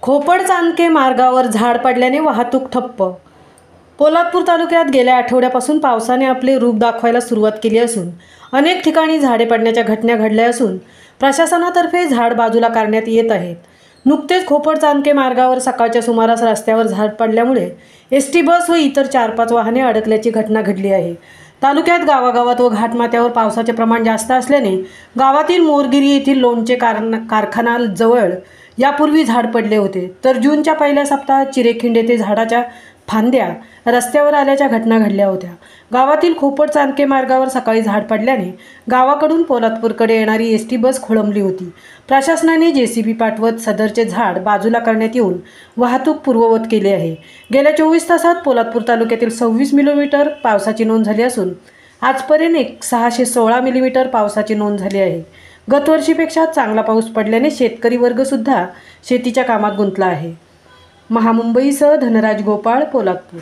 खोपड चांदके मार्गावर झाड पडल्याने वाहतूक ठप्प। पोलादपूर तालुक्यात गेल्या आठवड्यापासून पावसाने आपले रूप दाखवायला सुरुवात केली असून अनेक ठिकाणी झाडे पडण्याच्या घटना घडल्या असून प्रशासनातर्फे झाड बाजूला करण्यात येत आहेत। नुकतेच खोपड चांदके मार्गावर सकाळच्या सुमारास रस्त्यावर झाड पडल्यामुळे एसटी बस व इतर 4-5 वाहने अडकल्याची घटना घडली आहे। तालुक्यात गावागावात व घाटमाथ्यावर पावसाचे प्रमाण जास्त असल्याने गावातील मोरगिरी येथील लोणचे कारखाना जवळ यापूर्वी झाड पडले होते, तर जूनच्या पहिल्या सप्ताहात चिरेखिंड येथे झाडाच्या फांद्या रस्त्यावर आल्याच्या घटना घडल्या होत्या। गावातील खोपड चांदके मार्गावर सकाळी झाड पडल्याने गावाकडून पोलादपूरकडे येणारी एसटी बस खोळंबली होती। प्रशासनाने जेसीबी पाठवत सदरचे झाड बाजूला करण्यात येऊन वाहतूक पूर्ववत केली आहे। गेल्या 24 तासात पोलादपूर तालुक्यातील 26 मिलीमीटर पावसाची नोंद झाली असून आजपर्यंत 616 मिलीमीटर पावसाची नोंद झाली आहे। गतवर्षीपेक्षा चांगला पाऊस पडल्याने शेतकरी वर्ग सुद्धा शेतीच्या कामात गुंतला आहे। महामुंबईसह धनराज गोपाळ, पोलादपूर।